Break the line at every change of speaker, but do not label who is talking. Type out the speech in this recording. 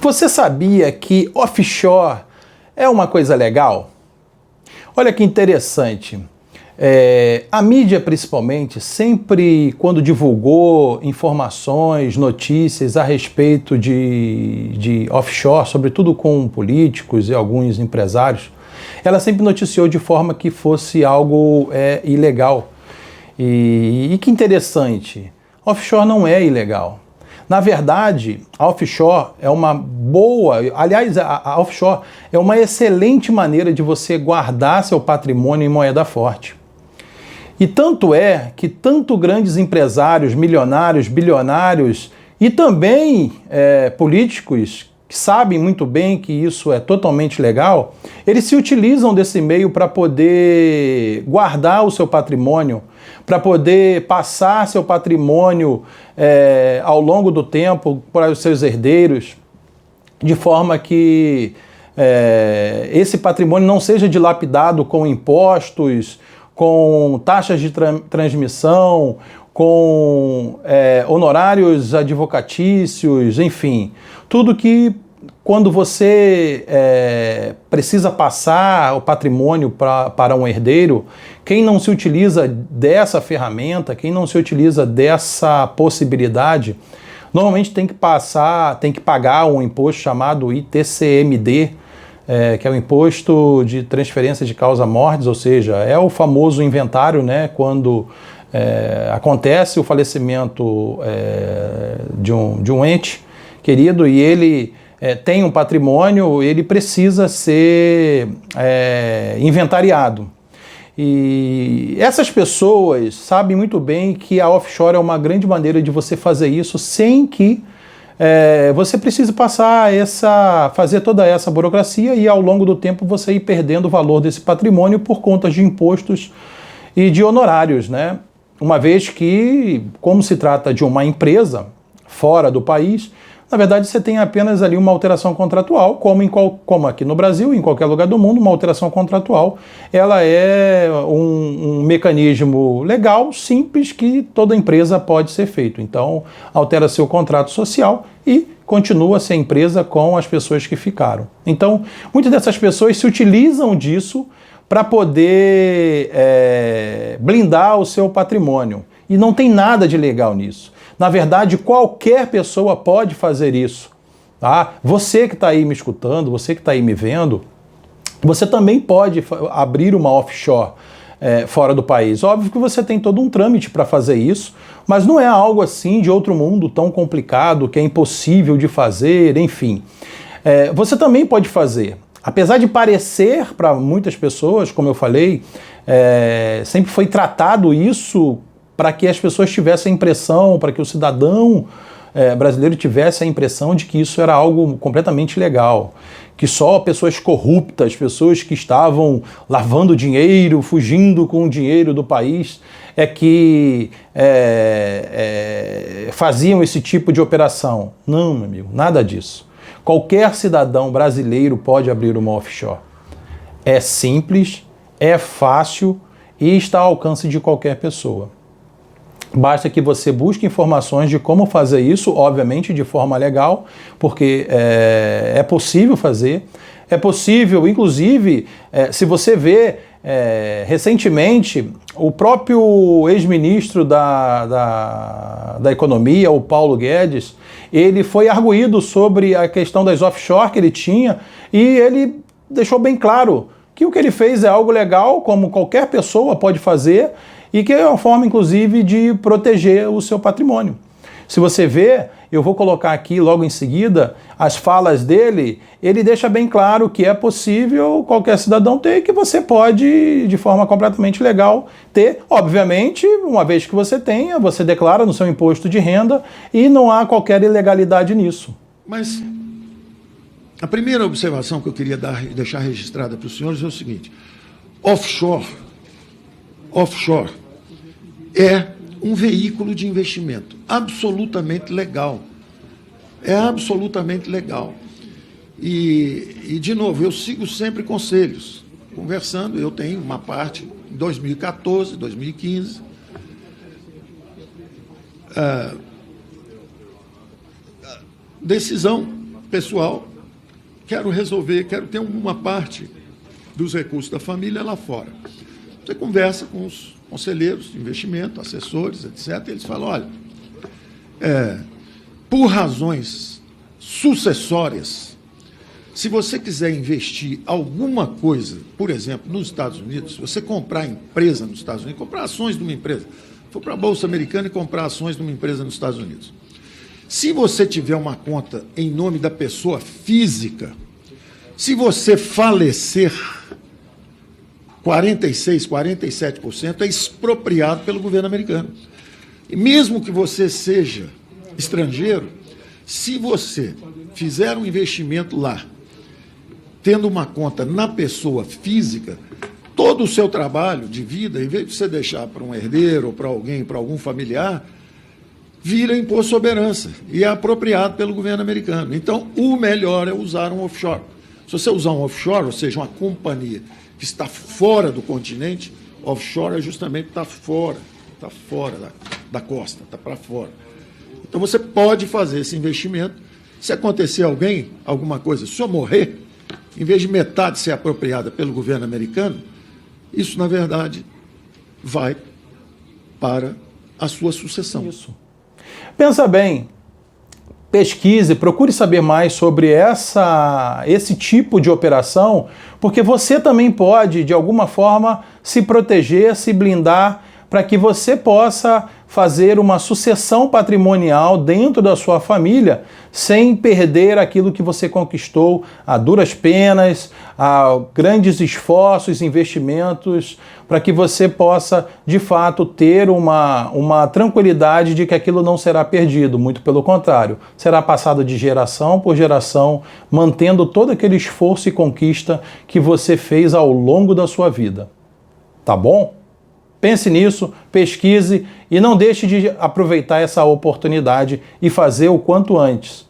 Você sabia que offshore é uma coisa legal? Olha que interessante. A mídia, principalmente, sempre quando divulgou informações, notícias a respeito de offshore, sobretudo com políticos e alguns empresários, ela sempre noticiou de forma que fosse algo ilegal. E que interessante, offshore não é ilegal. Na verdade, a offshore é uma boa, aliás, a offshore é uma excelente maneira de você guardar seu patrimônio em moeda forte. E tanto é que tanto grandes empresários, milionários, bilionários e também políticos que sabem muito bem que isso é totalmente legal, eles se utilizam desse meio para poder guardar o seu patrimônio, para poder passar seu patrimônio ao longo do tempo para os seus herdeiros, de forma que esse patrimônio não seja dilapidado com impostos, com taxas de transmissão, com honorários advocatícios, enfim, tudo que quando você precisa passar o patrimônio para um herdeiro, quem não se utiliza dessa ferramenta, quem não se utiliza dessa possibilidade, normalmente tem que pagar um imposto chamado ITCMD, que é o Imposto de Transferência de Causa-Mortes, ou seja, é o famoso inventário, né, quando acontece o falecimento de um ente querido e ele tem um patrimônio, ele precisa ser inventariado. E essas pessoas sabem muito bem que a offshore é uma grande maneira de você fazer isso sem que você precise fazer toda essa burocracia e ao longo do tempo você ir perdendo o valor desse patrimônio por conta de impostos e de honorários, né? Uma vez que, como se trata de uma empresa fora do país, na verdade você tem apenas ali uma alteração contratual, como aqui no Brasil, em qualquer lugar do mundo, uma alteração contratual, ela é um mecanismo legal, simples, que toda empresa pode ser feito. Então, altera seu contrato social e continua a ser empresa com as pessoas que ficaram. Então, muitas dessas pessoas se utilizam disso para poder blindar o seu patrimônio. E não tem nada de legal nisso. Na verdade, qualquer pessoa pode fazer isso. Tá? Você que está aí me escutando, você que está aí me vendo, você também pode abrir uma offshore fora do país. Óbvio que você tem todo um trâmite para fazer isso, mas não é algo assim de outro mundo tão complicado, que é impossível de fazer, enfim. Você também pode fazer. Apesar de parecer para muitas pessoas, como eu falei, sempre foi tratado isso para que as pessoas tivessem a impressão, para que o cidadão brasileiro tivesse a impressão de que isso era algo completamente legal, que só pessoas corruptas, pessoas que estavam lavando dinheiro, fugindo com o dinheiro do país, que faziam esse tipo de operação. Não, meu amigo, nada disso. Qualquer cidadão brasileiro pode abrir uma offshore. É simples, é fácil e está ao alcance de qualquer pessoa. Basta que você busque informações de como fazer isso, obviamente de forma legal, porque é possível fazer. É possível, inclusive, se você vê, recentemente, o próprio ex-ministro da Economia, o Paulo Guedes, ele foi arguido sobre a questão das offshore que ele tinha e ele deixou bem claro que o que ele fez é algo legal, como qualquer pessoa pode fazer, e que é uma forma, inclusive, de proteger o seu patrimônio. Se você vê, eu vou colocar aqui logo em seguida as falas dele, ele deixa bem claro que é possível qualquer cidadão ter e que você pode, de forma completamente legal, ter. Obviamente, uma vez que você tenha, você declara no seu imposto de renda e não há qualquer ilegalidade nisso.
Mas a primeira observação que eu queria deixar registrada para os senhores é o seguinte: offshore é um veículo de investimento absolutamente legal. É absolutamente legal. E, de novo, eu sigo sempre conselhos. Conversando, eu tenho uma parte em 2014, 2015. Decisão pessoal, quero ter uma parte dos recursos da família lá fora. Você conversa com os conselheiros de investimento, assessores, etc., e eles falam, olha, por razões sucessórias, se você quiser investir alguma coisa, por exemplo, nos Estados Unidos, se você comprar empresa nos Estados Unidos, comprar ações de uma empresa, for para a Bolsa Americana e comprar ações de uma empresa nos Estados Unidos, se você tiver uma conta em nome da pessoa física, se você falecer, 46%, 47% é expropriado pelo governo americano. E mesmo que você seja estrangeiro, se você fizer um investimento lá, tendo uma conta na pessoa física, todo o seu trabalho de vida, em vez de você deixar para um herdeiro ou para alguém, para algum familiar, vira imposto sobre herança e é apropriado pelo governo americano. Então, o melhor é usar um offshore. Se você usar um offshore, ou seja, uma companhia que está fora do continente, offshore é justamente está fora da costa, está para fora. Então, você pode fazer esse investimento. Se acontecer alguma coisa, se eu morrer, em vez de metade ser apropriada pelo governo americano, isso, na verdade, vai para a sua sucessão.
Isso. Pensa bem, pesquise, procure saber mais sobre esse tipo de operação, porque você também pode, de alguma forma, se proteger, se blindar, para que você possa fazer uma sucessão patrimonial dentro da sua família sem perder aquilo que você conquistou a duras penas, a grandes esforços, investimentos, para que você possa, de fato, ter uma tranquilidade de que aquilo não será perdido, muito pelo contrário, será passado de geração por geração, mantendo todo aquele esforço e conquista que você fez ao longo da sua vida. Tá bom? Pense nisso, pesquise e não deixe de aproveitar essa oportunidade e fazer o quanto antes.